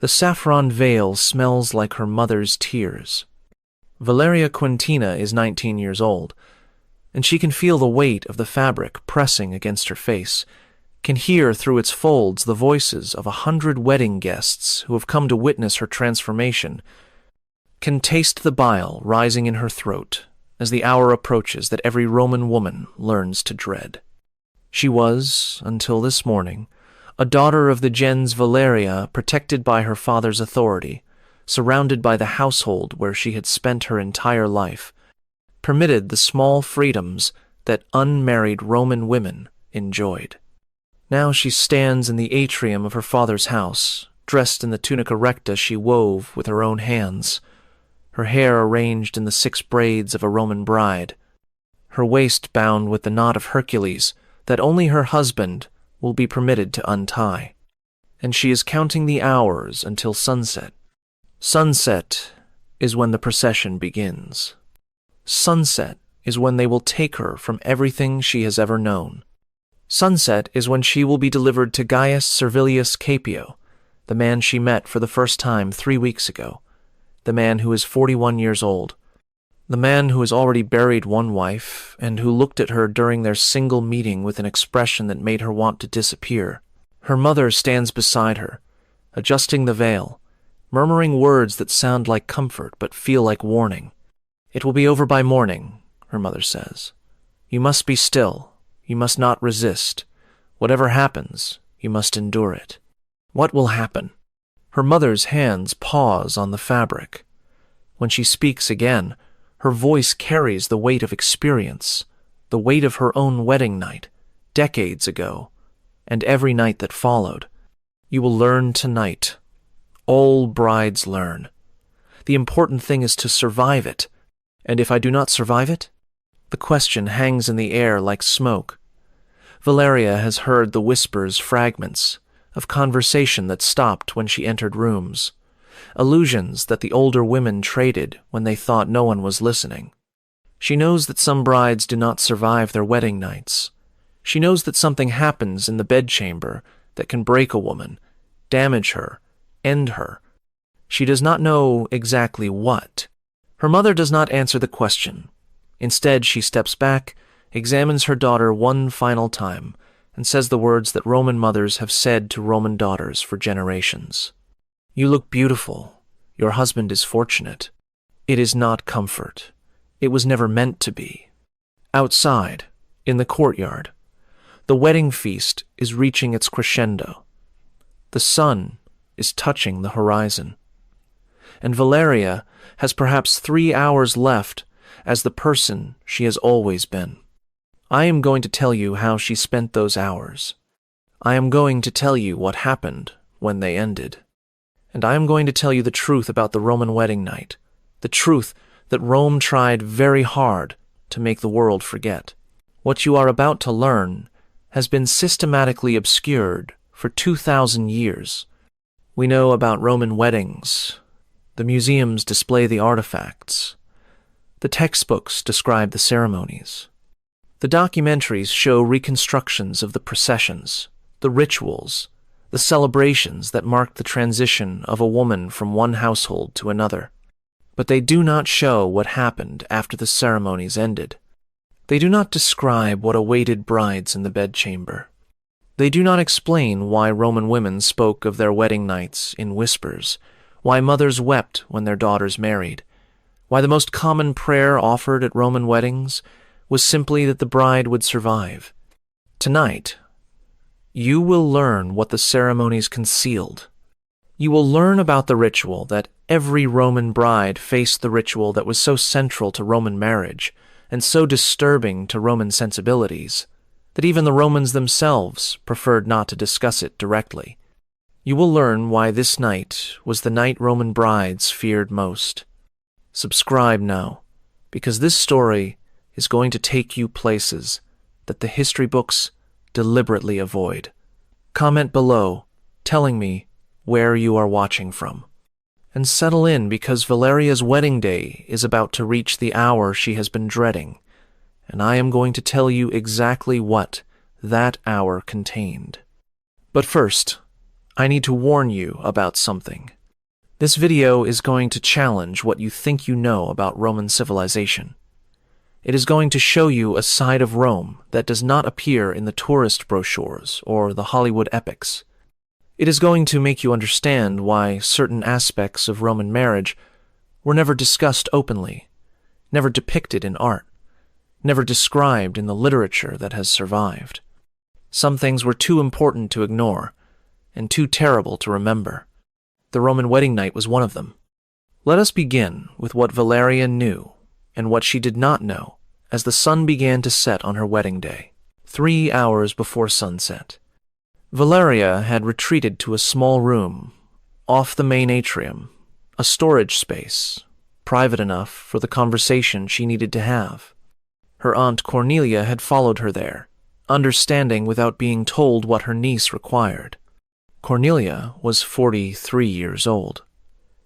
The saffron veil smells like her mother's tears. Valyria Quentina is 19 years old, and she can feel the weight of the fabric pressing against her face, can hear through its folds the voices of 100 wedding guests who have come to witness her transformation, can taste the bile rising in her throat as the hour approaches that every Roman woman learns to dread. She was, until this morning, a daughter of the gens Valyria, protected by her father's authority, surrounded by the household where she had spent her entire life, permitted the small freedoms that unmarried Roman women enjoyed. Now she stands in the atrium of her father's house, dressed in the tunica recta she wove with her own hands, her hair arranged in the 6 braids of a Roman bride, her waist bound with the knot of Hercules that only her husband will be permitted to untie. And she is counting the hours until sunset. Sunset is when the procession begins. Sunset is when they will take her from everything she has ever known. Sunset is when she will be delivered to Gaius Servilius Capio, the man she met for the first time 3 weeks ago, the man who is 41 years old, the man who has already buried one wife and who looked at her during their single meeting with an expression that made her want to disappear. Her mother stands beside her, adjusting the veil, murmuring words that sound like comfort but feel like warning. "It will be over by morning," her mother says. "You must be still. You must not resist. Whatever happens, you must endure it." What will happen? Her mother's hands pause on the fabric. When she speaks again, her voice carries the weight of experience, the weight of her own wedding night, decades ago, and every night that followed. "You will learn tonight. All brides learn. The important thing is to survive it. And if I do not survive it?" The question hangs in the air like smoke. Valyria has heard the whispers, fragments, of conversation that stopped when she entered rooms, allusions that the older women traded when they thought no one was listening. She knows that some brides do not survive their wedding nights. She knows that something happens in the bedchamber that can break a woman, damage her, end her. She does not know exactly what. Her mother does not answer the question. Instead, she steps back, examines her daughter one final time, and says the words that Roman mothers have said to Roman daughters for generations. "You look beautiful. Your husband is fortunate. It is not comfort. It was never meant to be." Outside, in the courtyard, the wedding feast is reaching its crescendo. The sun is touching the horizon. And Valyria has perhaps 3 hours left as the person she has always been. I am going to tell you how she spent those hours. I am going to tell you what happened when they ended. And I am going to tell you the truth about the Roman wedding night, the truth that Rome tried very hard to make the world forget. What you are about to learn has been systematically obscured for 2,000 years. We know about Roman weddings. The museums display the artifacts. The textbooks describe the ceremonies. The documentaries show reconstructions of the processions, the rituals, the celebrations that marked the transition of a woman from one household to another. But they do not show what happened after the ceremonies ended. They do not describe what awaited brides in the bedchamber. They do not explain why Roman women spoke of their wedding nights in whispers, why mothers wept when their daughters married, why the most common prayer offered at Roman weddings was simply that the bride would survive. Tonight, you will learn what the ceremonies concealed. You will learn about the ritual that every Roman bride faced, the ritual that was so central to Roman marriage and so disturbing to Roman sensibilities that even the Romans themselves preferred not to discuss it directly. You will learn why this night was the night Roman brides feared most. Subscribe now, because this story is going to take you places that the history books deliberately avoid. Comment below, telling me where you are watching from. And settle in, because Valyria's wedding day is about to reach the hour she has been dreading, and I am going to tell you exactly what that hour contained. But first, I need to warn you about something. This video is going to challenge what you think you know about Roman civilization. It is going to show you a side of Rome that does not appear in the tourist brochures or the Hollywood epics. It is going to make you understand why certain aspects of Roman marriage were never discussed openly, never depicted in art, never described in the literature that has survived. Some things were too important to ignore, and too terrible to remember. The Roman wedding night was one of them. Let us begin with what Valyria knew and what she did not know as the sun began to set on her wedding day, 3 hours before sunset. Valyria had retreated to a small room, off the main atrium, a storage space, private enough for the conversation she needed to have. Her aunt Cornelia had followed her there, understanding without being told what her niece required. Cornelia was 43 years old.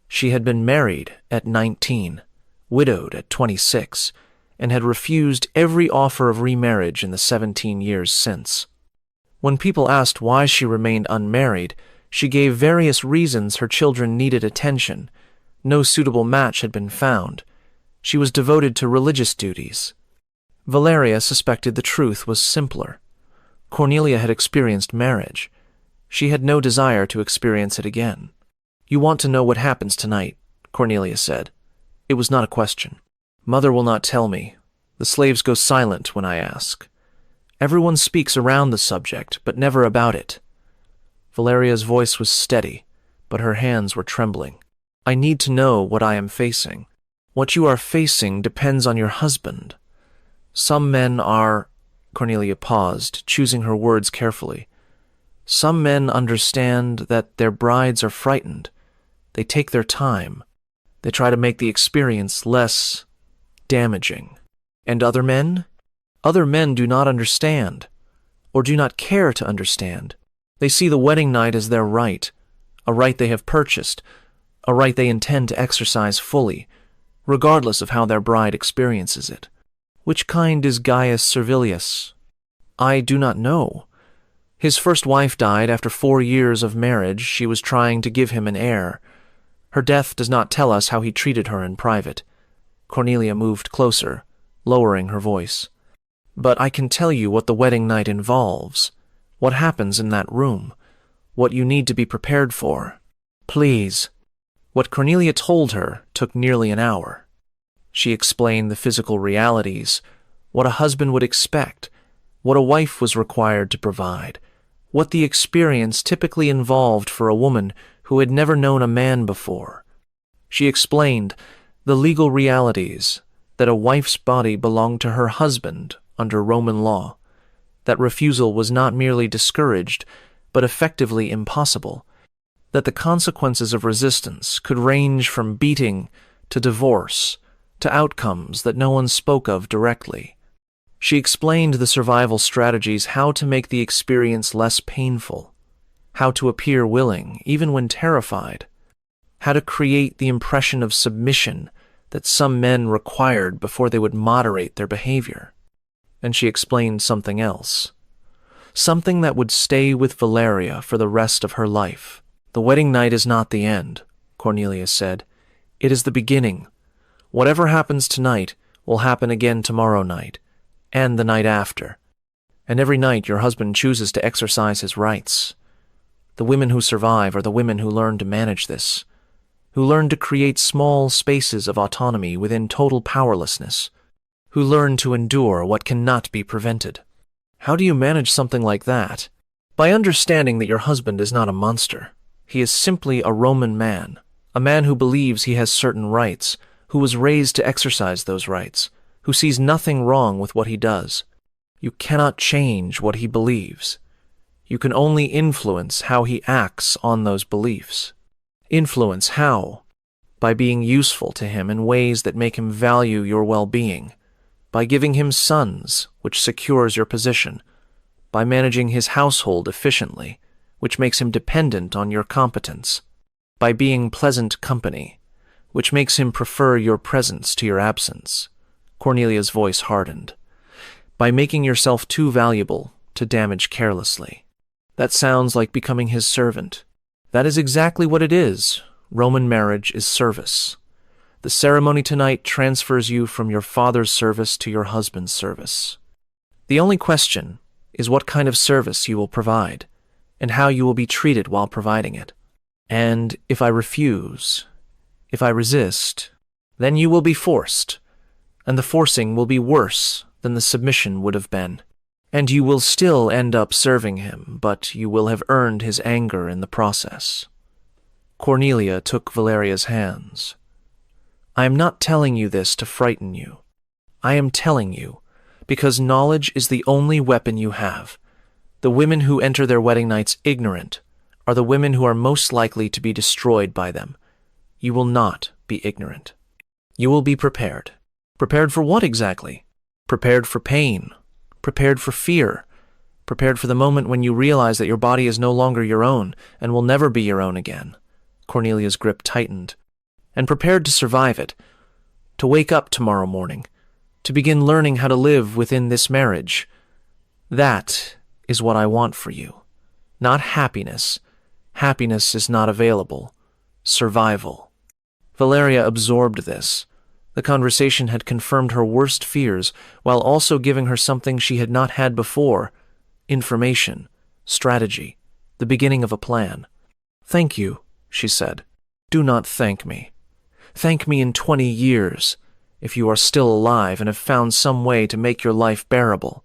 She had been married at 19, widowed at 26, and had refused every offer of remarriage in the 17 years since. When people asked why she remained unmarried, she gave various reasons. Her children needed attention. No suitable match had been found. She was devoted to religious duties. Valyria suspected the truth was simpler. Cornelia had experienced marriage. She had no desire to experience it again. "You want to know what happens tonight," Cornelia said. It was not a question. "Mother will not tell me. The slaves go silent when I ask. Everyone speaks around the subject, but never about it." Valyria's voice was steady, but her hands were trembling. "I need to know what I am facing. What you are facing depends on your husband. Some men are—" Cornelia paused, choosing her words carefully. "Some men understand that their brides are frightened. They take their time. They try to make the experience less damaging. And other men? Other men do not understand, or do not care to understand. They see the wedding night as their right, a right they have purchased, a right they intend to exercise fully, regardless of how their bride experiences it. Which kind is Gaius Servilius? I do not know. His first wife died after 4 years of marriage. She was trying to give him an heir. Her death does not tell us how he treated her in private." Cornelia moved closer, lowering her voice. "But I can tell you what the wedding night involves, what happens in that room, what you need to be prepared for. Please." What Cornelia told her took nearly an hour. She explained the physical realities, what a husband would expect, what a wife was required to provide, what the experience typically involved for a woman who had never known a man before. She explained the legal realities, that a wife's body belonged to her husband under Roman law, that refusal was not merely discouraged, but effectively impossible, that the consequences of resistance could range from beating to divorce to outcomes that no one spoke of directly. She explained the survival strategies, how to make the experience less painful, how to appear willing even when terrified, how to create the impression of submission that some men required before they would moderate their behavior. And she explained something else, something that would stay with Valyria for the rest of her life. "The wedding night is not the end," Cornelia said. "It is the beginning. Whatever happens tonight will happen again tomorrow night, and the night after. And every night your husband chooses to exercise his rights. The women who survive are the women who learn to manage this, who learn to create small spaces of autonomy within total powerlessness, who learn to endure what cannot be prevented." "How do you manage something like that?" "By understanding that your husband is not a monster. He is simply a Roman man, a man who believes he has certain rights, who was raised to exercise those rights, who sees nothing wrong with what he does. You cannot change what he believes. You can only influence how he acts on those beliefs." "Influence how?" "By being useful to him in ways that make him value your well-being, by giving him sons, which secures your position, by managing his household efficiently, which makes him dependent on your competence, by being pleasant company, which makes him prefer your presence to your absence." Cornelia's voice hardened. "By making yourself too valuable to damage carelessly." "That sounds like becoming his servant." That is exactly what it is. Roman marriage is service. The ceremony tonight transfers you from your father's service to your husband's service. The only question is what kind of service you will provide, and how you will be treated while providing it. And if I refuse, if I resist, then you will be forced, and the forcing will be worse than the submission would have been. And you will still end up serving him, but you will have earned his anger in the process. Cornelia took Valyria's hands. I am not telling you this to frighten you. I am telling you because knowledge is the only weapon you have. The women who enter their wedding nights ignorant are the women who are most likely to be destroyed by them. You will not be ignorant. You will be prepared. Prepared for what exactly? Prepared for pain. Prepared for fear. Prepared for the moment when you realize that your body is no longer your own and will never be your own again. Cornelia's grip tightened. And prepared to survive it. To wake up tomorrow morning. To begin learning how to live within this marriage. That is what I want for you. Not happiness. Happiness is not available. Survival. Valyria absorbed this. The conversation had confirmed her worst fears, while also giving her something she had not had before: information, strategy, the beginning of a plan. Thank you, she said. Do not thank me. Thank me in 20 years, if you are still alive and have found some way to make your life bearable.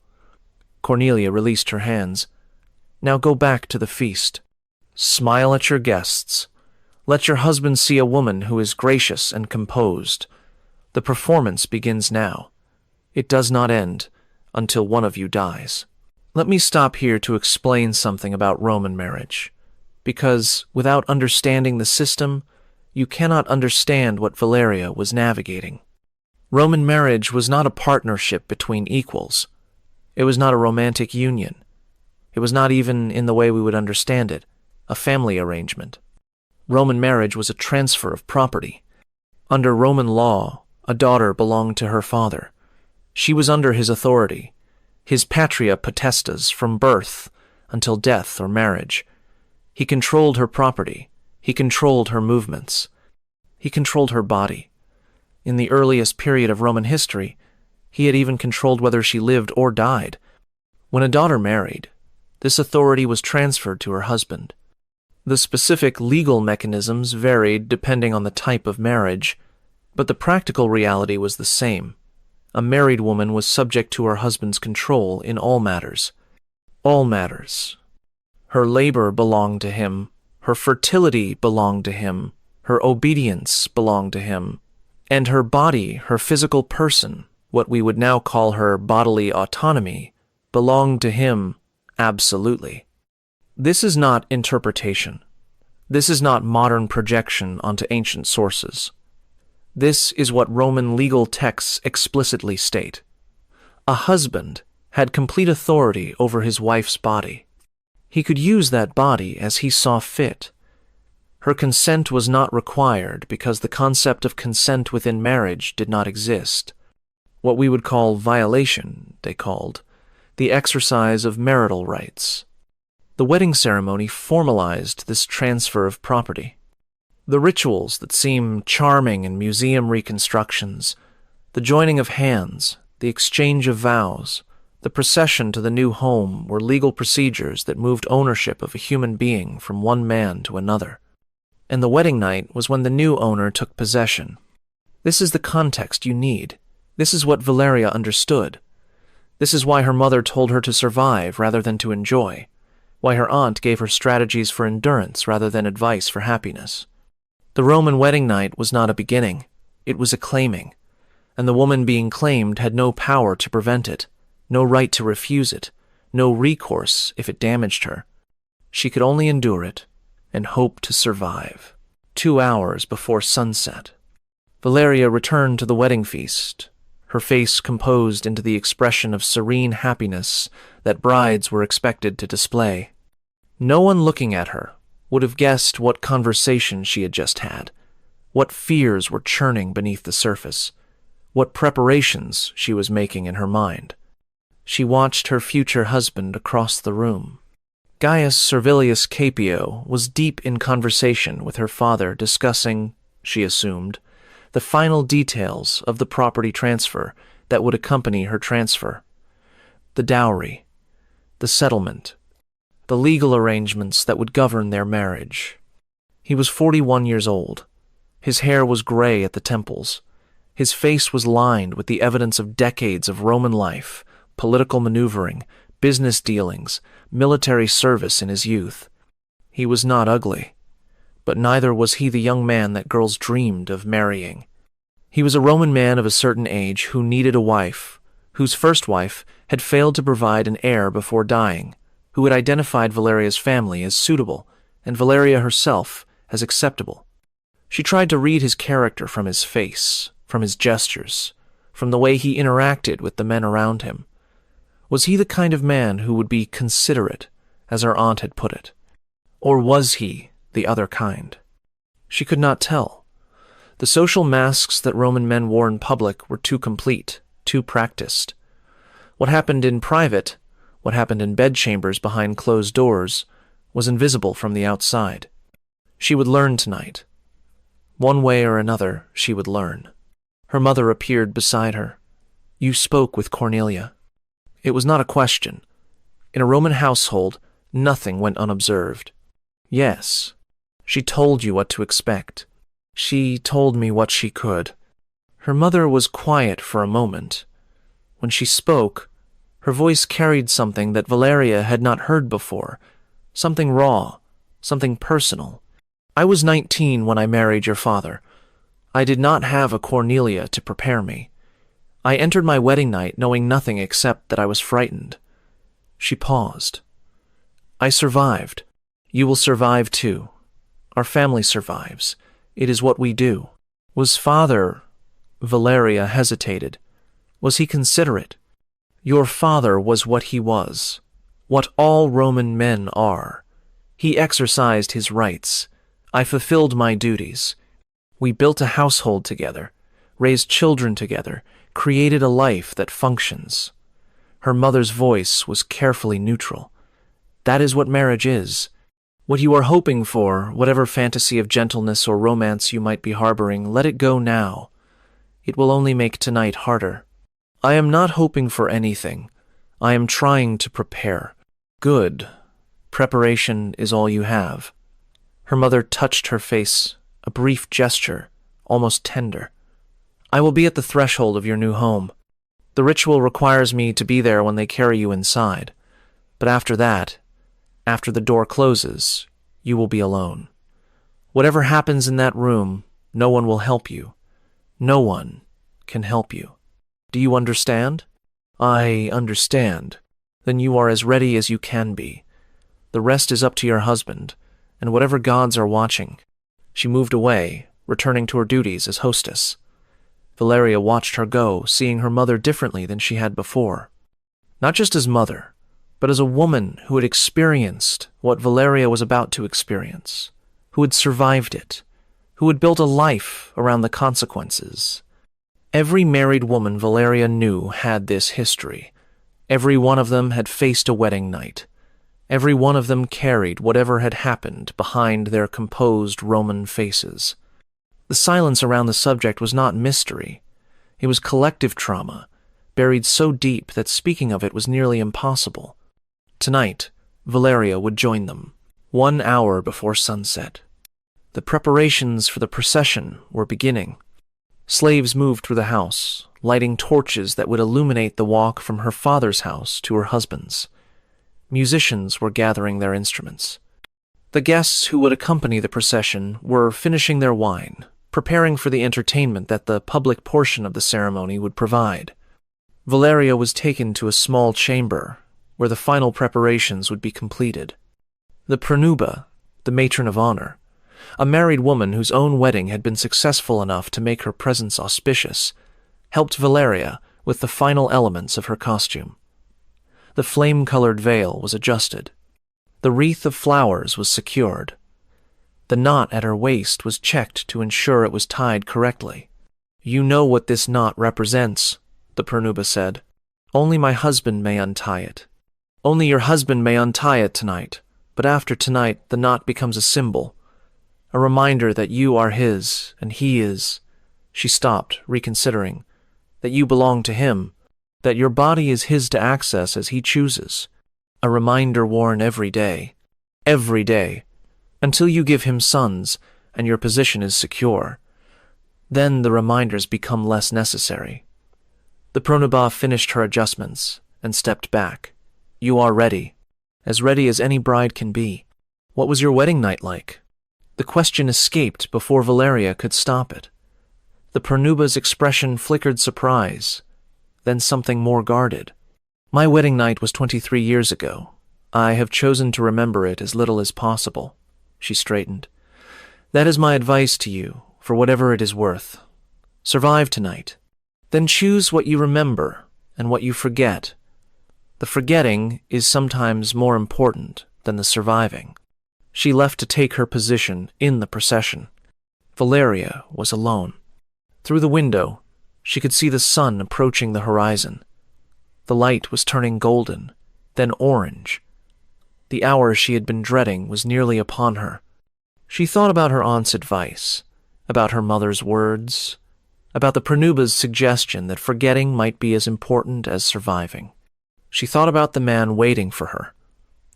Cornelia released her hands. Now go back to the feast. Smile at your guests. Let your husband see a woman who is gracious and composed. The performance begins now. It does not end until one of you dies. Let me stop here to explain something about Roman marriage, because without understanding the system, you cannot understand what Valyria was navigating. Roman marriage was not a partnership between equals. It was not a romantic union. It was not even, in the way we would understand it, a family arrangement. Roman marriage was a transfer of property. Under Roman law, a daughter belonged to her father. She was under his authority, his patria potestas from birth until death or marriage. He controlled her property. He controlled her movements. He controlled her body. In the earliest period of Roman history, he had even controlled whether she lived or died. When a daughter married, this authority was transferred to her husband. The specific legal mechanisms varied depending on the type of marriage, but the practical reality was the same. A married woman was subject to her husband's control in all matters. All matters. Her labor belonged to him. Her fertility belonged to him. Her obedience belonged to him. And her body, her physical person, what we would now call her bodily autonomy, belonged to him absolutely. This is not interpretation. This is not modern projection onto ancient sources. This is what Roman legal texts explicitly state. A husband had complete authority over his wife's body. He could use that body as he saw fit. Her consent was not required because the concept of consent within marriage did not exist. What we would call violation, they called, the exercise of marital rights. The wedding ceremony formalized this transfer of property. The rituals that seem charming in museum reconstructions, the joining of hands, the exchange of vows, the procession to the new home were legal procedures that moved ownership of a human being from one man to another. And the wedding night was when the new owner took possession. This is the context you need. This is what Valyria understood. This is why her mother told her to survive rather than to enjoy, why her aunt gave her strategies for endurance rather than advice for happiness. The Roman wedding night was not a beginning, it was a claiming, and the woman being claimed had no power to prevent it, no right to refuse it, no recourse if it damaged her. She could only endure it and hope to survive. 2 hours before sunset, Valyria returned to the wedding feast, her face composed into the expression of serene happiness that brides were expected to display. No one looking at her would have guessed what conversation she had just had, what fears were churning beneath the surface, what preparations she was making in her mind. She watched her future husband across the room. Gaius Servilius Capio was deep in conversation with her father discussing, she assumed, the final details of the property transfer that would accompany her transfer. The dowry, the settlement, the legal arrangements that would govern their marriage. He was 41 years old. His hair was gray at the temples. His face was lined with the evidence of decades of Roman life, political maneuvering, business dealings, military service in his youth. He was not ugly, but neither was he the young man that girls dreamed of marrying. He was a Roman man of a certain age who needed a wife, whose first wife had failed to provide an heir before dying, who had identified Valeria's family as suitable and Valyria herself as acceptable. She tried to read his character from his face, from his gestures, from the way he interacted with the men around him. Was he the kind of man who would be considerate, as her aunt had put it? Or was he the other kind? She could not tell. The social masks that Roman men wore in public were too complete, too practiced. What happened in private, what happened in bedchambers behind closed doors, was invisible from the outside. She would learn tonight. One way or another, she would learn. Her mother appeared beside her. "You spoke with Cornelia." It was not a question. In a Roman household, nothing went unobserved. "Yes. She told you what to expect. She told me what she could." Her mother was quiet for a moment. When she spoke, her voice carried something that Valyria had not heard before, something raw, something personal. "I was 19 when I married your father. I did not have a Cornelia to prepare me. I entered my wedding night knowing nothing except that I was frightened." She paused. "I survived. You will survive too. Our family survives. It is what we do." "Was father—" Valyria hesitated. "Was he considerate?" "Your father was what he was, what all Roman men are. He exercised his rights. I fulfilled my duties. We built a household together, raised children together, created a life that functions." Her mother's voice was carefully neutral. "That is what marriage is. What you are hoping for, whatever fantasy of gentleness or romance you might be harboring, let it go now. It will only make tonight harder." "I am not hoping for anything. I am trying to prepare." "Good. Preparation is all you have." Her mother touched her face, a brief gesture, almost tender. "I will be at the threshold of your new home. The ritual requires me to be there when they carry you inside. But after that, after the door closes, you will be alone. Whatever happens in that room, no one will help you. No one can help you. Do you understand?" "I understand. Then you are as ready as you can be. The rest is up to your husband, and whatever gods are watching." She moved away, returning to her duties as hostess. Valyria watched her go, seeing her mother differently than she had before. Not just as mother, but as a woman who had experienced what Valyria was about to experience, who had survived it, who had built a life around the consequences. Every married woman Valyria knew had this history. Every one of them had faced a wedding night. Every one of them carried whatever had happened behind their composed Roman faces. The silence around the subject was not mystery. It was collective trauma, buried so deep that speaking of it was nearly impossible. Tonight, Valyria would join them, 1 hour before sunset. The preparations for the procession were beginning. Slaves moved through the house, lighting torches that would illuminate the walk from her father's house to her husband's. Musicians were gathering their instruments. The guests who would accompany the procession were finishing their wine, preparing for the entertainment that the public portion of the ceremony would provide. Valyria was taken to a small chamber where the final preparations would be completed. The pranuba, the matron of honor, a married woman whose own wedding had been successful enough to make her presence auspicious, helped Valyria with the final elements of her costume. The flame-colored veil was adjusted. The wreath of flowers was secured. The knot at her waist was checked to ensure it was tied correctly. "You know what this knot represents," the pranuba said. "Only my husband may untie it. Only your husband may untie it tonight, but after tonight the knot becomes a symbol, a reminder that you are his and he is. She stopped, reconsidering, that you belong to him, that your body is his to access as he chooses. A reminder worn every day, until you give him sons and your position is secure. Then the reminders become less necessary. The Pronobah finished her adjustments and stepped back. You are ready as any bride can be. What was your wedding night like? The question escaped before Valyria could stop it. The Pronobah's expression flickered surprise, then something more guarded. My wedding night was 23 years ago. I have chosen to remember it as little as possible. She straightened. That is my advice to you, for whatever it is worth. Survive tonight. Then choose what you remember and what you forget. The forgetting is sometimes more important than the surviving. She left to take her position in the procession. Valyria was alone. Through the window, she could see the sun approaching the horizon. The light was turning golden, then orange. The hour she had been dreading was nearly upon her. She thought about her aunt's advice, about her mother's words, about the Pronobah's suggestion that forgetting might be as important as surviving. She thought about the man waiting for her,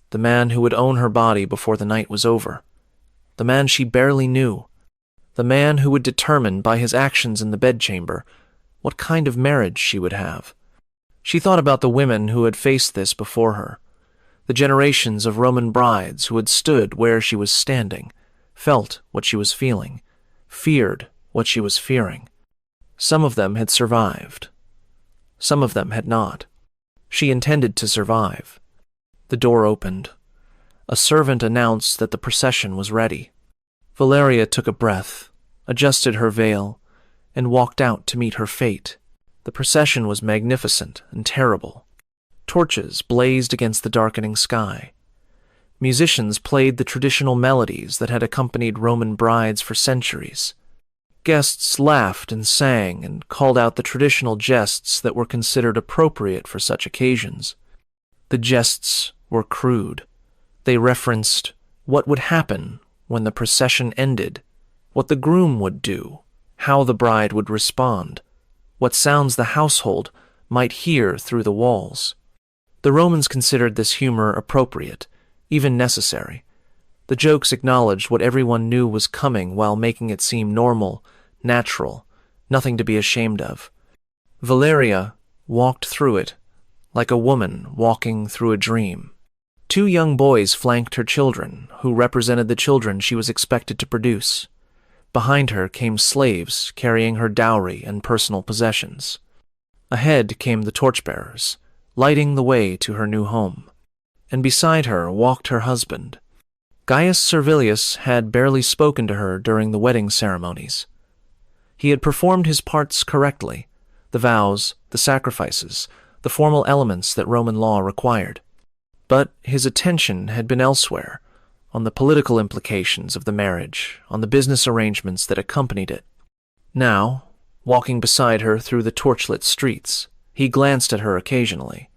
the man who would own her body before the night was over, the man she barely knew, the man who would determine by his actions in the bedchamber what kind of marriage she would have. She thought about the women who had faced this before her, the generations of Roman brides who had stood where she was standing, felt what she was feeling, feared what she was fearing. Some of them had survived. Some of them had not. She intended to survive. The door opened. A servant announced that the procession was ready. Valyria took a breath, adjusted her veil, and walked out to meet her fate. The procession was magnificent and terrible. Torches blazed against the darkening sky. Musicians played the traditional melodies that had accompanied Roman brides for centuries. Guests laughed and sang and called out the traditional jests that were considered appropriate for such occasions. The jests were crude. They referenced what would happen when the procession ended, what the groom would do, how the bride would respond, what sounds the household might hear through the walls. The Romans considered this humor appropriate, even necessary. The jokes acknowledged what everyone knew was coming while making it seem normal, natural, nothing to be ashamed of. Valyria walked through it like a woman walking through a dream. 2 young boys flanked her children, who represented the children she was expected to produce. Behind her came slaves carrying her dowry and personal possessions. Ahead came the torchbearers, lighting the way to her new home. And beside her walked her husband. Gaius Servilius had barely spoken to her during the wedding ceremonies. He had performed his parts correctly, the vows, the sacrifices, the formal elements that Roman law required. But his attention had been elsewhere, on the political implications of the marriage, on the business arrangements that accompanied it. Now, walking beside her through the torchlit streets, he glanced at her occasionally.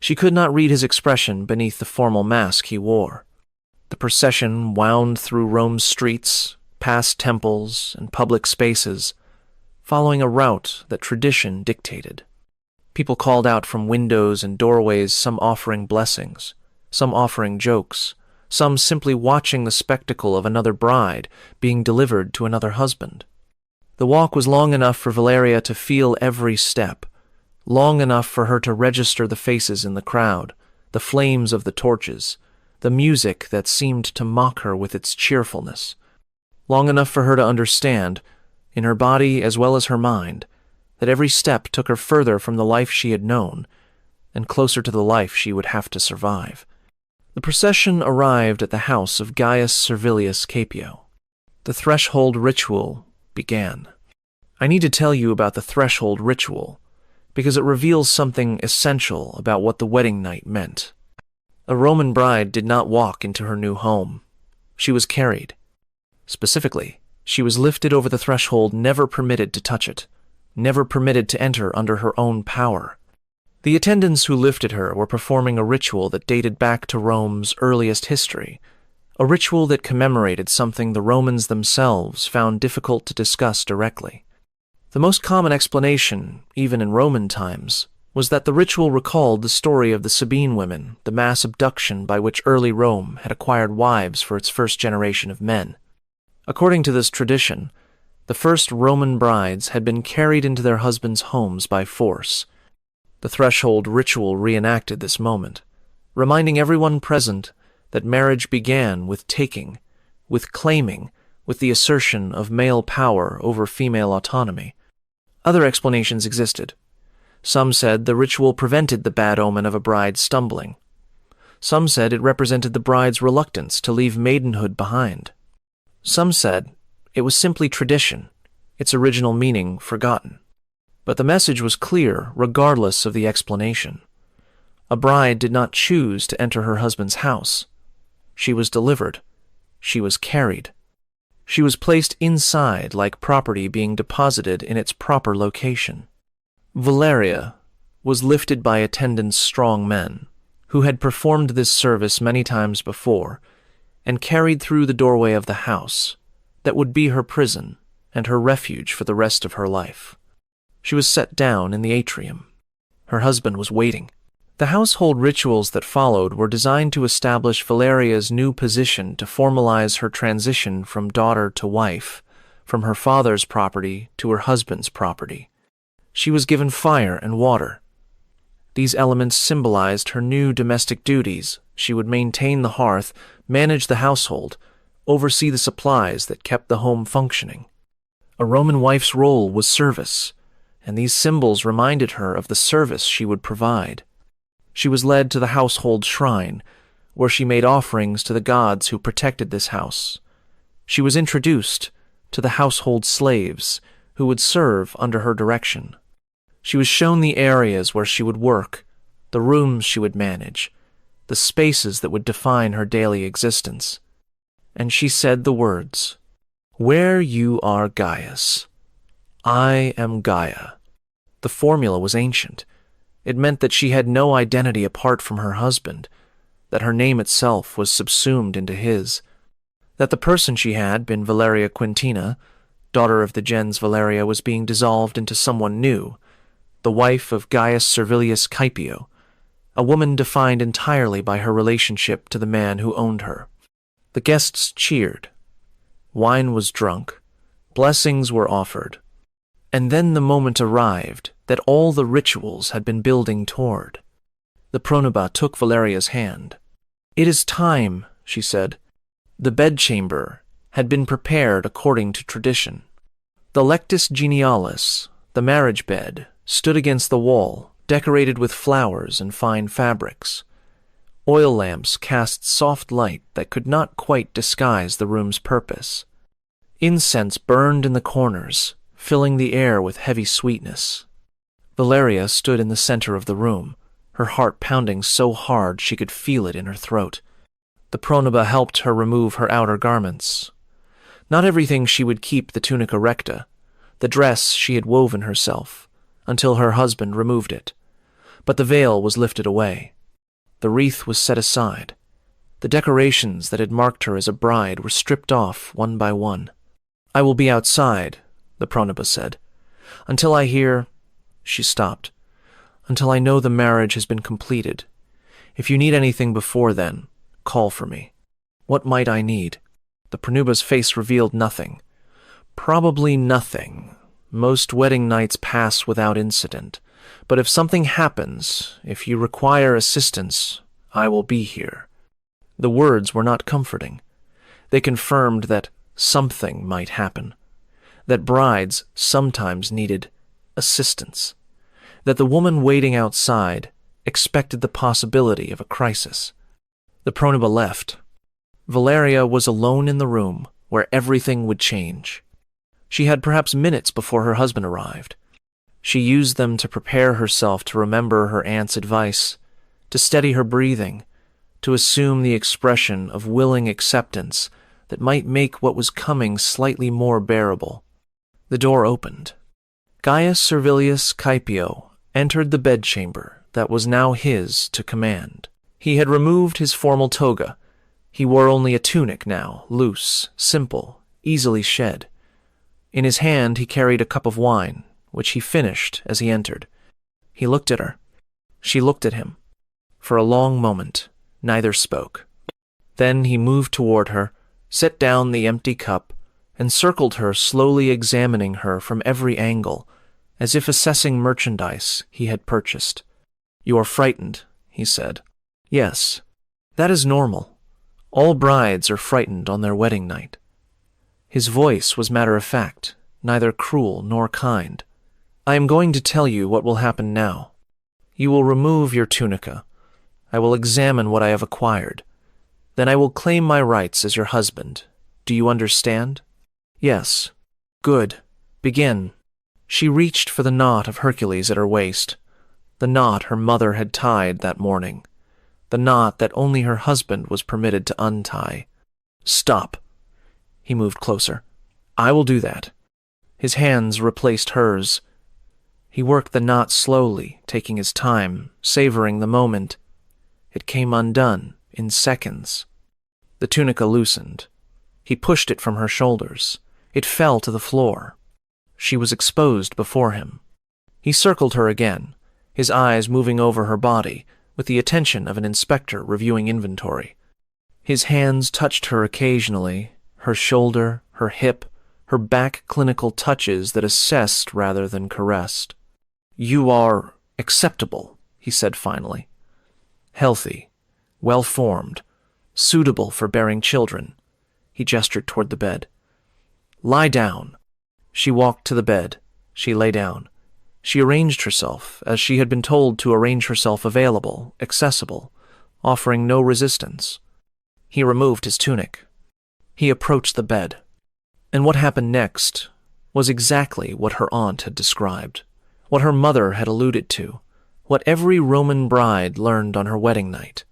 She could not read his expression beneath the formal mask he wore. The procession wound through Rome's streets, past temples and public spaces, following a route that tradition dictated. People called out from windows and doorways, some offering blessings, some offering jokes, some simply watching the spectacle of another bride being delivered to another husband. The walk was long enough for Valyria to feel every step, long enough for her to register the faces in the crowd, the flames of the torches, the music that seemed to mock her with its cheerfulness, long enough for her to understand, in her body as well as her mind, that every step took her further from the life she had known and closer to the life she would have to survive. The procession arrived at the house of Gaius Servilius Capio. The threshold ritual began. I need to tell you about the threshold ritual because it reveals something essential about what the wedding night meant. A Roman bride did not walk into her new home. She was carried. Specifically, she was lifted over the threshold, never permitted to touch it, never permitted to enter under her own power. The attendants who lifted her were performing a ritual that dated back to Rome's earliest history, a ritual that commemorated something the Romans themselves found difficult to discuss directly. The most common explanation, even in Roman times, was that the ritual recalled the story of the Sabine women, the mass abduction by which early Rome had acquired wives for its first generation of men. According to this tradition, the first Roman brides had been carried into their husbands' homes by force. The threshold ritual reenacted this moment, reminding everyone present that marriage began with taking, with claiming, with the assertion of male power over female autonomy. Other explanations existed. Some said the ritual prevented the bad omen of a bride stumbling. Some said it represented the bride's reluctance to leave maidenhood behind. Some said it was simply tradition, its original meaning forgotten. But the message was clear regardless of the explanation. A bride did not choose to enter her husband's house. She was delivered. She was carried. She was placed inside like property being deposited in its proper location. Valyria was lifted by attendants strong men, who had performed this service many times before, and carried through the doorway of the house that would be her prison and her refuge for the rest of her life. She was set down in the atrium. Her husband was waiting. The household rituals that followed were designed to establish Valyria's new position to formalize her transition from daughter to wife, from her father's property to her husband's property. She was given fire and water. These elements symbolized her new domestic duties. She would maintain the hearth, manage the household, oversee the supplies that kept the home functioning. A Roman wife's role was service, and these symbols reminded her of the service she would provide. She was led to the household shrine, where she made offerings to the gods who protected this house. She was introduced to the household slaves who would serve under her direction. She was shown the areas where she would work, the rooms she would manage, the spaces that would define her daily existence. And she said the words, "Where you are Gaius, I am Gaia." The formula was ancient. It meant that she had no identity apart from her husband, that her name itself was subsumed into his, that the person she had been Valyria Quentina, daughter of the gens Valyria, was being dissolved into someone new, the wife of Gaius Servilius Caepio, a woman defined entirely by her relationship to the man who owned her. The guests cheered. Wine was drunk. Blessings were offered. And then the moment arrived that all the rituals had been building toward. The pronuba took Valyria's hand. "It is time," she said. The bedchamber had been prepared according to tradition. The lectus genialis, the marriage bed, stood against the wall, decorated with flowers and fine fabrics. Oil lamps cast soft light that could not quite disguise the room's purpose. Incense burned in the corners, filling the air with heavy sweetness. Valyria stood in the center of the room, her heart pounding so hard she could feel it in her throat. The pronuba helped her remove her outer garments. Not everything she would keep the tunica recta, the dress she had woven herself, until her husband removed it. But the veil was lifted away. The wreath was set aside. The decorations that had marked her as a bride were stripped off one by one. "I will be outside," the pronuba said, "until I hear—" She stopped. "Until I know the marriage has been completed. If you need anything before then, call for me." What might I need? The pronuba's face revealed nothing. Probably nothing. Most wedding nights pass without incident. But if something happens, if you require assistance, I will be here. The words were not comforting. They confirmed that something might happen. That brides sometimes needed assistance. That the woman waiting outside expected the possibility of a crisis. The pronuba left. Valyria was alone in the room where everything would change. She had perhaps minutes before her husband arrived. She used them to prepare herself to remember her aunt's advice, to steady her breathing, to assume the expression of willing acceptance that might make what was coming slightly more bearable. The door opened. Gaius Servilius Caepio entered the bedchamber, that was now his to command. He had removed his formal toga. He wore only a tunic now, loose, simple, easily shed. In his hand he carried a cup of wine, which he finished as he entered. He looked at her. She looked at him. For a long moment, neither spoke. Then he moved toward her, set down the empty cup, and circled her, slowly examining her from every angle, as if assessing merchandise he had purchased. "You are frightened," he said. "Yes, that is normal. All brides are frightened on their wedding night." His voice was matter-of-fact, neither cruel nor kind. "I am going to tell you what will happen now. You will remove your tunica. I will examine what I have acquired. Then I will claim my rights as your husband. Do you understand?" "Yes." "Good. Begin." She reached for the knot of Hercules at her waist, the knot her mother had tied that morning, the knot that only her husband was permitted to untie. "Stop." He moved closer. "I will do that." His hands replaced hers. He worked the knot slowly, taking his time, savoring the moment. It came undone in seconds. The tunica loosened. He pushed it from her shoulders. It fell to the floor. She was exposed before him. He circled her again, his eyes moving over her body with the attention of an inspector reviewing inventory. His hands touched her occasionally, her shoulder, her hip, her back, clinical touches that assessed rather than caressed. "You are acceptable," he said finally. "Healthy, well-formed, suitable for bearing children." He gestured toward the bed. "Lie down." She walked to the bed. She lay down. She arranged herself as she had been told to arrange herself, available, accessible, offering no resistance. He removed his tunic. He approached the bed. And what happened next was exactly what her aunt had described, what her mother had alluded to, what every Roman bride learned on her wedding night.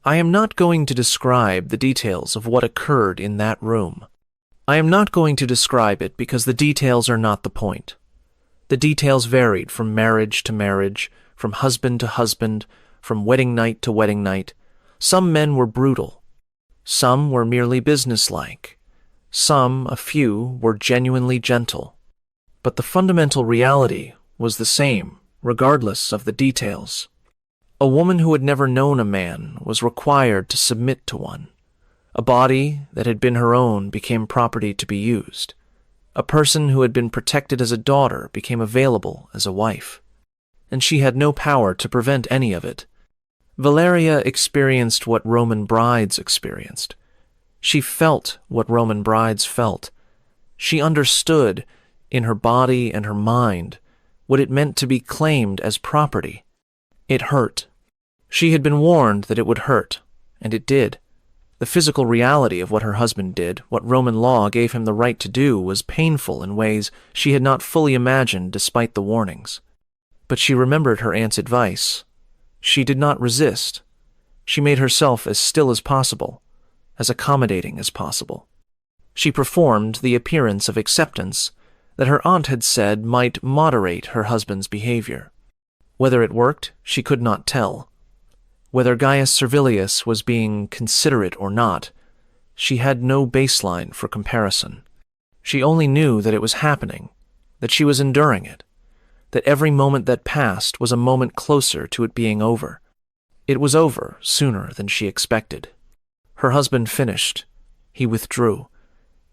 I am not going to describe the details of what occurred in that room. I am not going to describe it because the details are not the point. The details varied from marriage to marriage, from husband to husband, from wedding night to wedding night. Some men were brutal. Some were merely businesslike. Some, a few, were genuinely gentle. But the fundamental reality was the same, regardless of the details. A woman who had never known a man was required to submit to one. A body that had been her own became property to be used. A person who had been protected as a daughter became available as a wife. And she had no power to prevent any of it. Valyria experienced what Roman brides experienced. She felt what Roman brides felt. She understood, in her body and her mind, what it meant to be claimed as property. It hurt. She had been warned that it would hurt, and it did. The physical reality of what her husband did, what Roman law gave him the right to do, was painful in ways she had not fully imagined despite the warnings. But she remembered her aunt's advice. She did not resist. She made herself as still as possible, as accommodating as possible. She performed the appearance of acceptance that her aunt had said might moderate her husband's behavior. Whether it worked, she could not tell. Whether Gaius Servilius was being considerate or not, she had no baseline for comparison. She only knew that it was happening, that she was enduring it, that every moment that passed was a moment closer to it being over. It was over sooner than she expected. Her husband finished. He withdrew.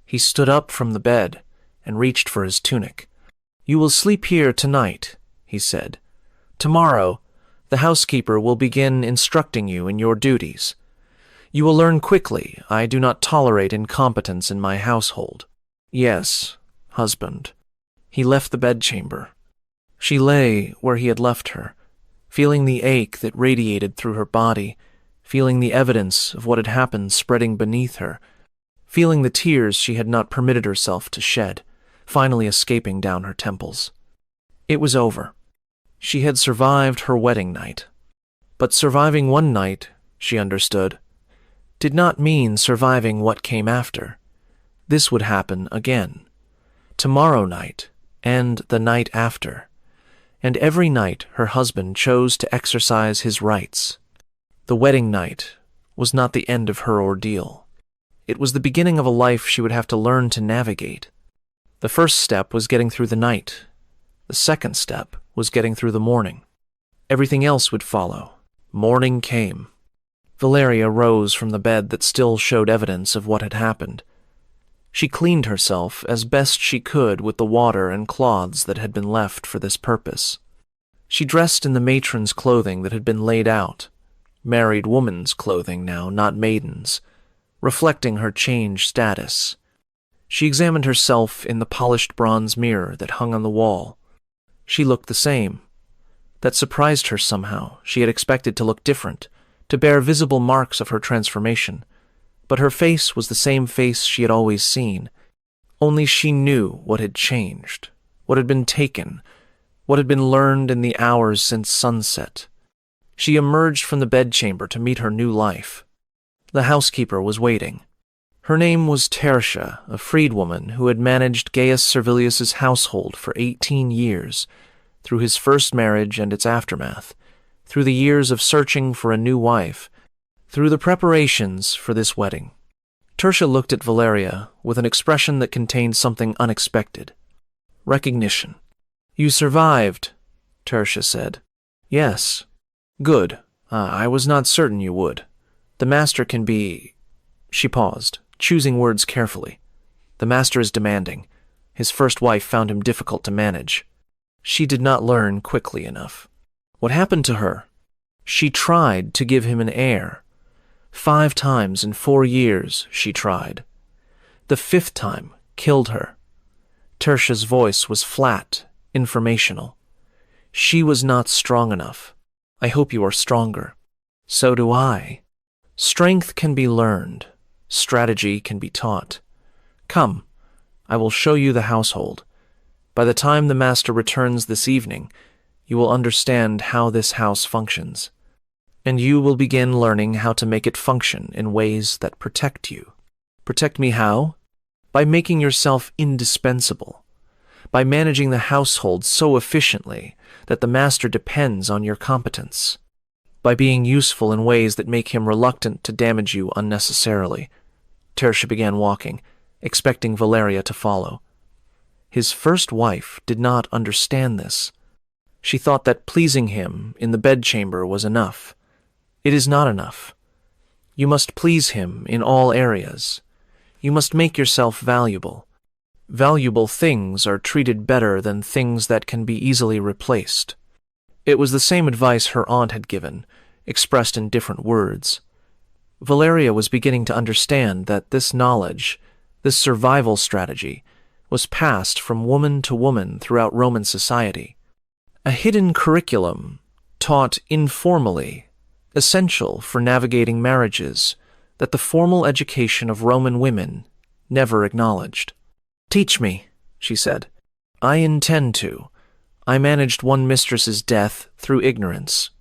He stood up from the bed and reached for his tunic. "You will sleep here tonight," he said. "Tomorrow, the housekeeper will begin instructing you in your duties. You will learn quickly. I do not tolerate incompetence in my household." "Yes, husband." He left the bedchamber. She lay where he had left her, feeling the ache that radiated through her body, feeling the evidence of what had happened spreading beneath her, feeling the tears she had not permitted herself to shed, finally escaping down her temples. It was over. She had survived her wedding night. But surviving one night, she understood, did not mean surviving what came after. This would happen again. Tomorrow night, and the night after. and every night her husband chose to exercise his rights. The wedding night was not the end of her ordeal. It was the beginning of a life she would have to learn to navigate. The first step was getting through the night. The second step was getting through the morning. Everything else would follow. Morning came. Valyria rose from the bed that still showed evidence of what had happened. She cleaned herself as best she could with the water and cloths that had been left for this purpose. She dressed in the matron's clothing that had been laid out, married woman's clothing now, not maiden's, reflecting her changed status. She examined herself in the polished bronze mirror that hung on the wall. She looked the same. That surprised her somehow. She had expected to look different, to bear visible marks of her transformation. But her face was the same face she had always seen. Only she knew what had changed, what had been taken, what had been learned in the hours since sunset. She emerged from the bedchamber to meet her new life. The housekeeper was waiting. Her name was Tertia, a freedwoman who had managed Gaius Servilius's household for 18 years, through his first marriage and its aftermath, through the years of searching for a new wife, through the preparations for this wedding. Tertia looked at Valyria with an expression that contained something unexpected. Recognition. "You survived," Tertia said. "Yes." "Good. I was not certain you would. The master can be—" She paused, choosing words carefully. "The master is demanding. His first wife found him difficult to manage. She did not learn quickly enough. What happened to her? She tried to give him an heir. 5 times in 4 years she tried. The 5th time killed her." Tertia's voice was flat, informational. "She was not strong enough. I hope you are stronger." "So do I. Strength can be learned. Strategy can be taught. Come, I will show you the household. By the time the master returns this evening, you will understand how this house functions. And you will begin learning how to make it function in ways that protect you." "Protect me how?" "By making yourself indispensable. By managing the household so efficiently that the master depends on your competence. By being useful in ways that make him reluctant to damage you unnecessarily." Tertia began walking, expecting Valyria to follow. His first wife did not understand this. She thought that pleasing him in the bedchamber was enough. It is not enough. You must please him in all areas. You must make yourself valuable. Valuable things are treated better than things that can be easily replaced. It was the same advice her aunt had given, expressed in different words. Valyria was beginning to understand that this knowledge, this survival strategy, was passed from woman to woman throughout Roman society. A hidden curriculum, taught informally, essential for navigating marriages, that the formal education of Roman women never acknowledged. "Teach me," she said. "I intend to. I managed one mistress's death through ignorance.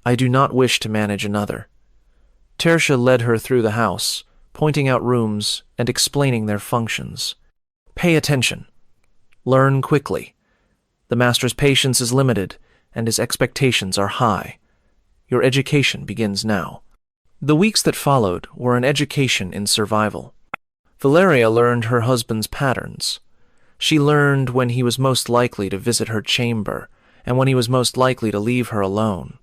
I do not wish to manage another." Tertia led her through the house, pointing out rooms and explaining their functions. "Pay attention. Learn quickly. The master's patience is limited, and his expectations are high. Your education begins now." The weeks that followed were an education in survival. Valyria learned her husband's patterns. She learned when he was most likely to visit her chamber, and when he was most likely to leave her alone.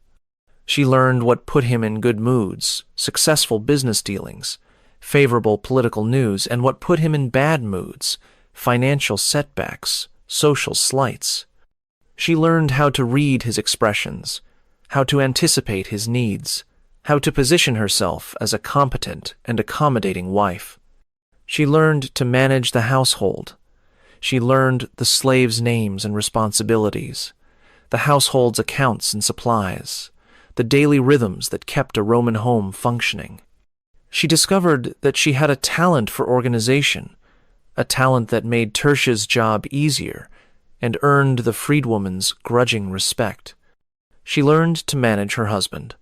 She learned what put him in good moods, successful business dealings, favorable political news, and what put him in bad moods, financial setbacks, social slights. She learned how to read his expressions, how to anticipate his needs, how to position herself as a competent and accommodating wife. She learned to manage the household. She learned the slaves' names and responsibilities, the household's accounts and supplies, the daily rhythms that kept a Roman home functioning. She discovered that she had a talent for organization, a talent that made Tertia's job easier and earned the freedwoman's grudging respect. She learned to manage her husband.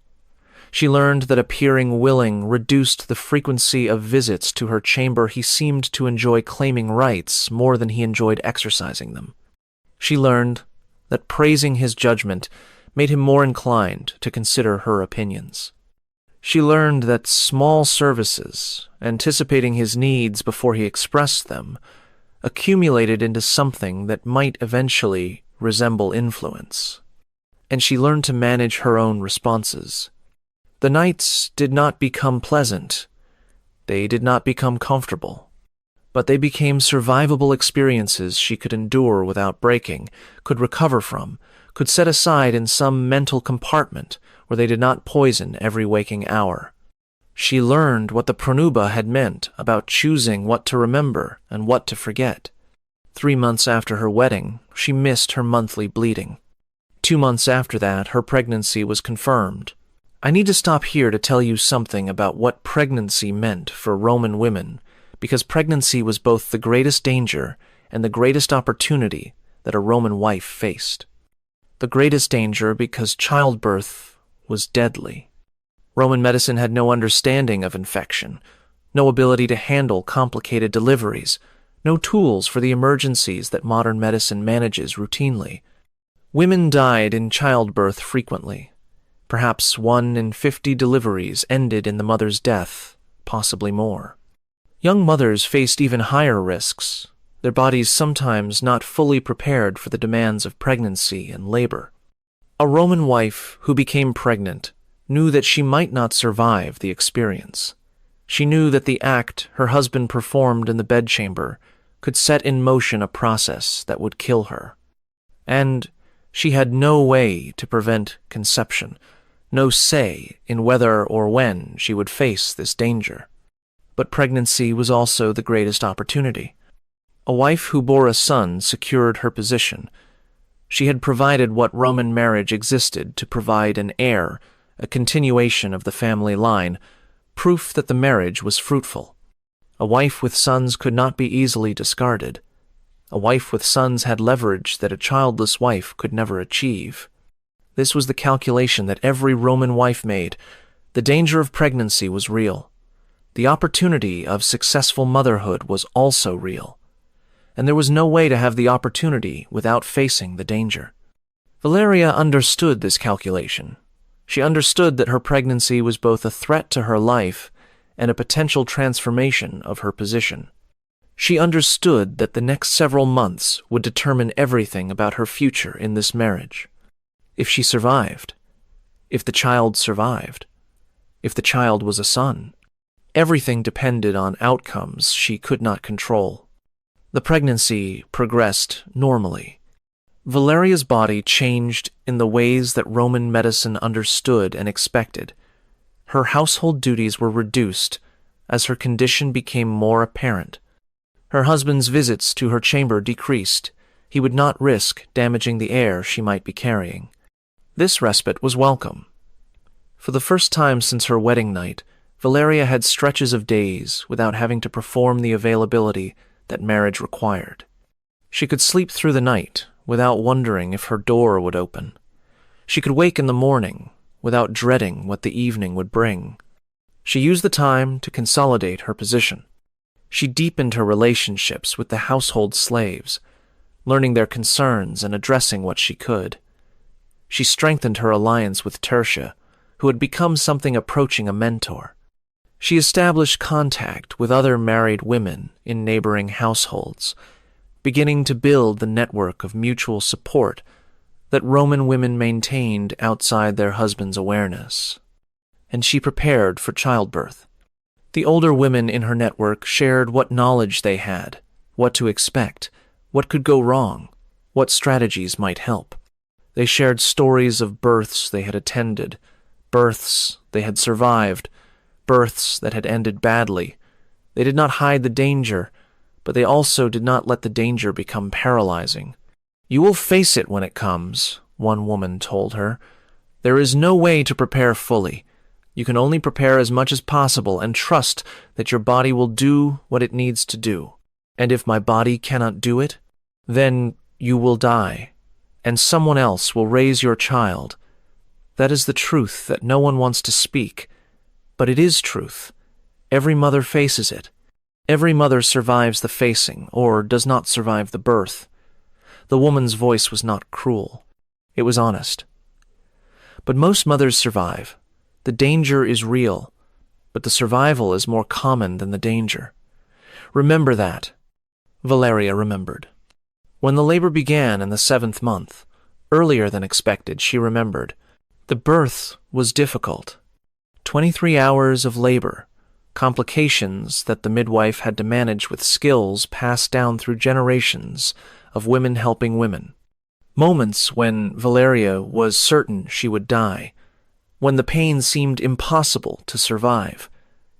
She learned that appearing willing reduced the frequency of visits to her chamber. He seemed to enjoy claiming rights more than he enjoyed exercising them. She learned that praising his judgment made him more inclined to consider her opinions. She learned that small services, anticipating his needs before he expressed them, accumulated into something that might eventually resemble influence. And she learned to manage her own responses. The nights did not become pleasant. They did not become comfortable. But they became survivable experiences she could endure without breaking, could recover from, could set aside in some mental compartment where they did not poison every waking hour. She learned what the Pranuba had meant about choosing what to remember and what to forget. 3 months after her wedding, she missed her monthly bleeding. 2 months after that, her pregnancy was confirmed. I need to stop here to tell you something about what pregnancy meant for Roman women, because pregnancy was both the greatest danger and the greatest opportunity that a Roman wife faced. The greatest danger because childbirth was deadly. Roman medicine had no understanding of infection, no ability to handle complicated deliveries, no tools for the emergencies that modern medicine manages routinely. Women died in childbirth frequently. Perhaps 1 in 50 deliveries ended in the mother's death, possibly more. Young mothers faced even higher risks, their bodies sometimes not fully prepared for the demands of pregnancy and labor. A Roman wife who became pregnant knew that she might not survive the experience. She knew that the act her husband performed in the bedchamber could set in motion a process that would kill her. And she had no way to prevent conception, no say in whether or when she would face this danger. But pregnancy was also the greatest opportunity. A wife who bore a son secured her position. She had provided what Roman marriage existed to provide: an heir, a continuation of the family line, proof that the marriage was fruitful. A wife with sons could not be easily discarded. A wife with sons had leverage that a childless wife could never achieve. This was the calculation that every Roman wife made. The danger of pregnancy was real. The opportunity of successful motherhood was also real. And there was no way to have the opportunity without facing the danger. Valyria understood this calculation. She understood that her pregnancy was both a threat to her life and a potential transformation of her position. She understood that the next several months would determine everything about her future in this marriage. If she survived, if the child survived, if the child was a son, everything depended on outcomes she could not control. The pregnancy progressed normally. Valyria's body changed in the ways that Roman medicine understood and expected. Her household duties were reduced as her condition became more apparent. Her husband's visits to her chamber decreased. He would not risk damaging the heir she might be carrying. This respite was welcome. For the first time since her wedding night, Valyria had stretches of days without having to perform the availability that marriage required. She could sleep through the night without wondering if her door would open. She could wake in the morning without dreading what the evening would bring. She used the time to consolidate her position. She deepened her relationships with the household slaves, learning their concerns and addressing what she could. She strengthened her alliance with Tertia, who had become something approaching a mentor. She established contact with other married women in neighboring households, beginning to build the network of mutual support that Roman women maintained outside their husbands' awareness. And she prepared for childbirth. The older women in her network shared what knowledge they had, what to expect, what could go wrong, what strategies might help. They shared stories of births they had attended, births they had survived, births that had ended badly. They did not hide the danger, but they also did not let the danger become paralyzing. "You will face it when it comes," one woman told her. "There is no way to prepare fully. You can only prepare as much as possible and trust that your body will do what it needs to do. And if my body cannot do it, then you will die, and someone else will raise your child. That is the truth that no one wants to speak, but it is truth. Every mother faces it. Every mother survives the facing or does not survive the birth. The woman's voice was not cruel. It was honest. But most mothers survive. The danger is real, but the survival is more common than the danger. Remember that. Valyria remembered. When the labor began in the 7th month, earlier than expected, she remembered. The birth was difficult. 23 hours of labor, complications that the midwife had to manage with skills passed down through generations of women helping women. Moments when Valyria was certain she would die, when the pain seemed impossible to survive,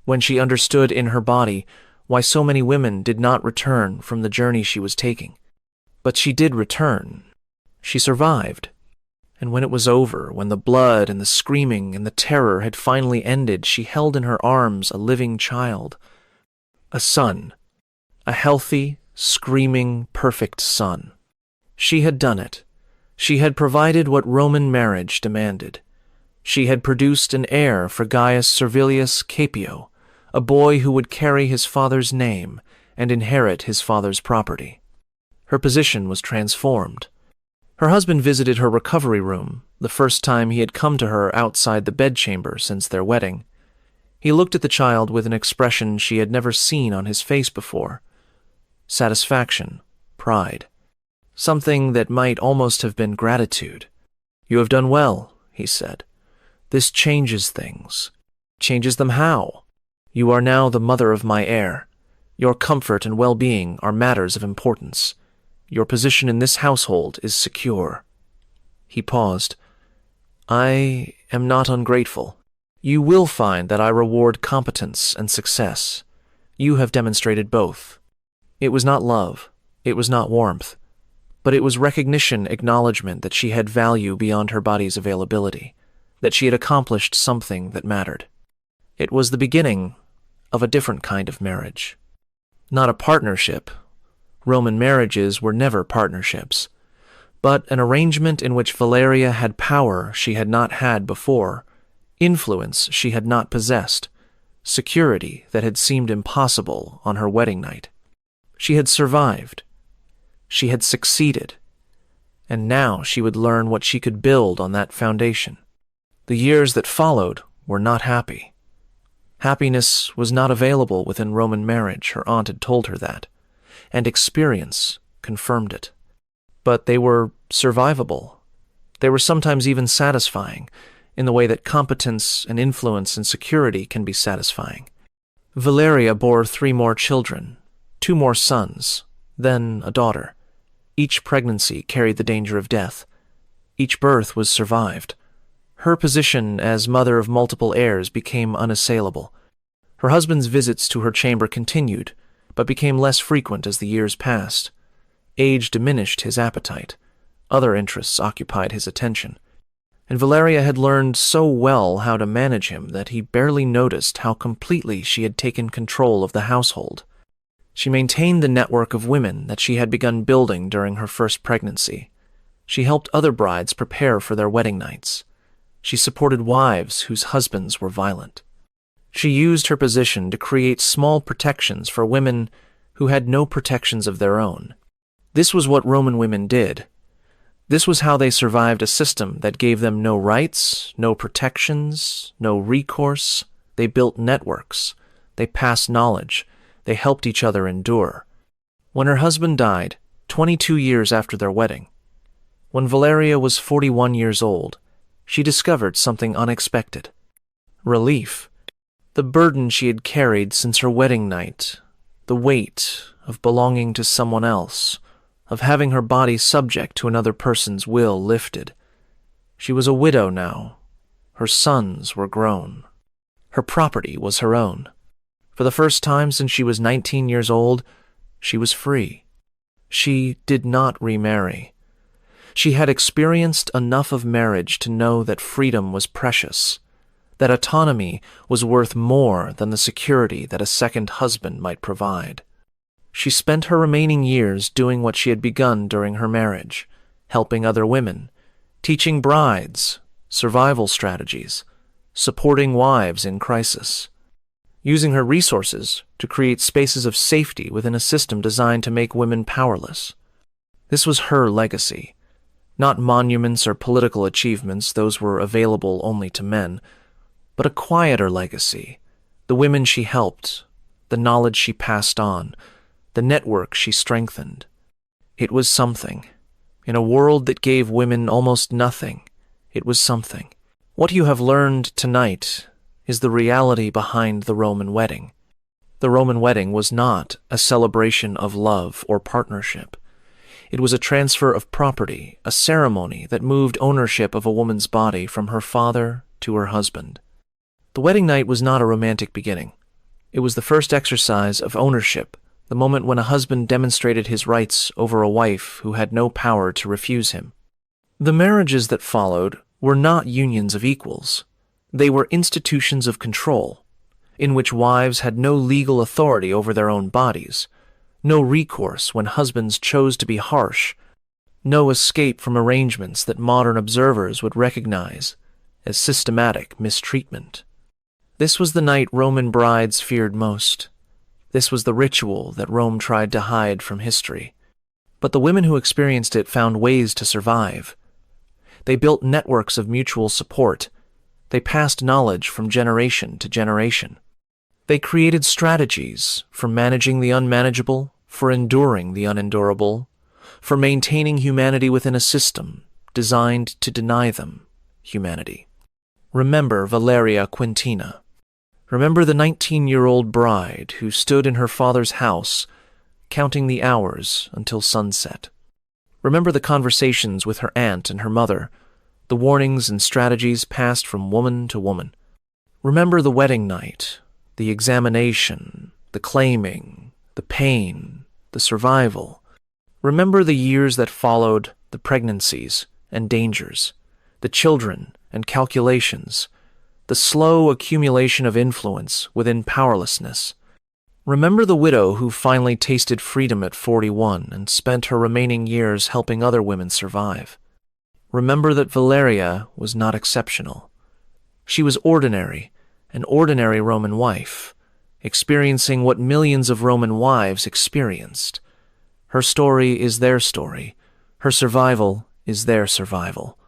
when she understood in her body why so many women did not return from the journey she was taking. But she did return. She survived. And when it was over, when the blood and the screaming and the terror had finally ended, she held in her arms a living child. A son. A healthy, screaming, perfect son. She had done it. She had provided what Roman marriage demanded. She had produced an heir for Gaius Servilius Caepio, a boy who would carry his father's name and inherit his father's property. Her position was transformed. Her husband visited her recovery room, the first time he had come to her outside the bedchamber since their wedding. He looked at the child with an expression she had never seen on his face before. Satisfaction, pride. Something that might almost have been gratitude. "You have done well," he said. "This changes things." "Changes them how?" "You are now the mother of my heir. Your comfort and well-being are matters of importance. Your position in this household is secure." He paused. "I am not ungrateful. You will find that I reward competence and success. You have demonstrated both." It was not love. It was not warmth. But it was recognition, acknowledgement that she had value beyond her body's availability, that she had accomplished something that mattered. It was the beginning of a different kind of marriage. Not a partnership. Roman marriages were never partnerships, but an arrangement in which Valyria had power she had not had before, influence she had not possessed, security that had seemed impossible on her wedding night. She had survived. She had succeeded. And now she would learn what she could build on that foundation. The years that followed were not happy. Happiness was not available within Roman marriage, her aunt had told her that, and experience confirmed it. But they were survivable. They were sometimes even satisfying, in the way that competence and influence and security can be satisfying. Valyria bore 3 more children, 2 more sons, then a daughter. Each pregnancy carried the danger of death. Each birth was survived. Her position as mother of multiple heirs became unassailable. Her husband's visits to her chamber continued, but became less frequent as the years passed. Age diminished his appetite. Other interests occupied his attention. And Valyria had learned so well how to manage him that he barely noticed how completely she had taken control of the household. She maintained the network of women that she had begun building during her first pregnancy. She helped other brides prepare for their wedding nights. She supported wives whose husbands were violent. She used her position to create small protections for women who had no protections of their own. This was what Roman women did. This was how they survived a system that gave them no rights, no protections, no recourse. They built networks. They passed knowledge. They helped each other endure. When her husband died, 22 years after their wedding, when Valyria was 41 years old, she discovered something unexpected. Relief. The burden she had carried since her wedding night, the weight of belonging to someone else, of having her body subject to another person's will lifted. She was a widow now. Her sons were grown. Her property was her own. For the first time since she was 19 years old, she was free. She did not remarry. She had experienced enough of marriage to know that freedom was precious, that autonomy was worth more than the security that a second husband might provide. She spent her remaining years doing what she had begun during her marriage, helping other women, teaching brides, survival strategies, supporting wives in crisis, using her resources to create spaces of safety within a system designed to make women powerless. This was her legacy. Not monuments or political achievements, those were available only to men, but a quieter legacy. The women she helped, the knowledge she passed on, the network she strengthened. It was something. In a world that gave women almost nothing, it was something. What you have learned tonight is the reality behind the Roman wedding. The Roman wedding was not a celebration of love or partnership. It was a transfer of property, a ceremony that moved ownership of a woman's body from her father to her husband. The wedding night was not a romantic beginning. It was the first exercise of ownership, the moment when a husband demonstrated his rights over a wife who had no power to refuse him. The marriages that followed were not unions of equals. They were institutions of control, in which wives had no legal authority over their own bodies, no recourse when husbands chose to be harsh, no escape from arrangements that modern observers would recognize as systematic mistreatment. This was the night Roman brides feared most. This was the ritual that Rome tried to hide from history. But the women who experienced it found ways to survive. They built networks of mutual support. They passed knowledge from generation to generation. They created strategies for managing the unmanageable, for enduring the unendurable, for maintaining humanity within a system designed to deny them humanity. Remember Valyria Quentina. Remember the 19-year-old bride who stood in her father's house, counting the hours until sunset. Remember the conversations with her aunt and her mother, the warnings and strategies passed from woman to woman. Remember the wedding night, the examination, the claiming, the pain, the survival. Remember the years that followed, the pregnancies and dangers, the children and calculations, the slow accumulation of influence within powerlessness. Remember the widow who finally tasted freedom at 41 and spent her remaining years helping other women survive. Remember that Valyria was not exceptional. She was ordinary, an ordinary Roman wife, experiencing what millions of Roman wives experienced. Her story is their story. Her survival is their survival.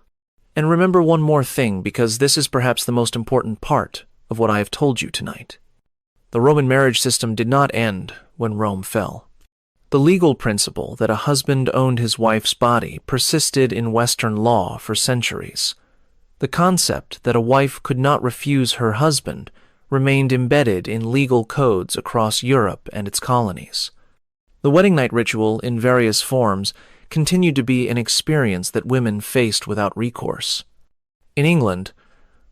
And remember one more thing, because this is perhaps the most important part of what I have told you tonight. The Roman marriage system did not end when Rome fell. The legal principle that a husband owned his wife's body persisted in Western law for centuries. The concept that a wife could not refuse her husband remained embedded in legal codes across Europe and its colonies. The wedding night ritual, in various forms, continued to be an experience that women faced without recourse. In England,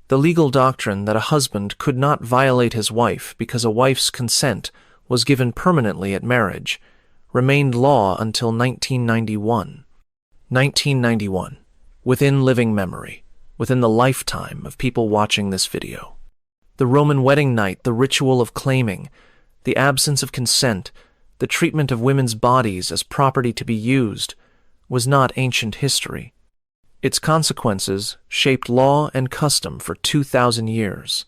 the legal doctrine that a husband could not violate his wife because a wife's consent was given permanently at marriage remained law until 1991. 1991, within living memory, within the lifetime of people watching this video. The Roman wedding night, the ritual of claiming, the absence of consent, the treatment of women's bodies as property to be used, was not ancient history. Its consequences shaped law and custom for 2,000 years.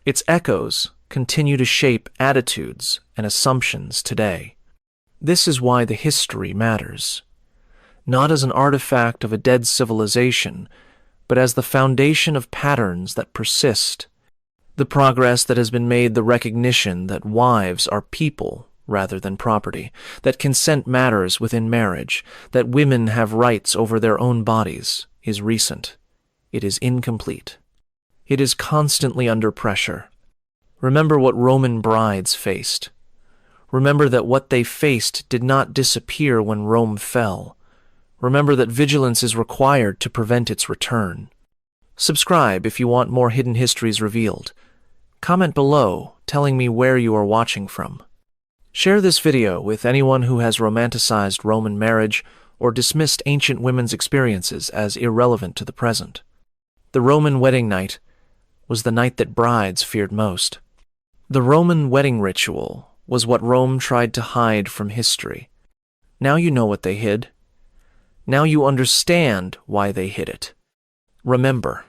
Its echoes continue to shape attitudes and assumptions today. This is why the history matters, not as an artifact of a dead civilization, but as the foundation of patterns that persist. The progress that has been made, the recognition that wives are people rather than property, that consent matters within marriage, that women have rights over their own bodies, is recent. It is incomplete. It is constantly under pressure. Remember what Roman brides faced. Remember that what they faced did not disappear when Rome fell. Remember that vigilance is required to prevent its return. Subscribe if you want more hidden histories revealed. Comment below telling me where you are watching from. Share this video with anyone who has romanticized Roman marriage or dismissed ancient women's experiences as irrelevant to the present. The Roman wedding night was the night that brides feared most. The Roman wedding ritual was what Rome tried to hide from history. Now you know what they hid. Now you understand why they hid it. Remember,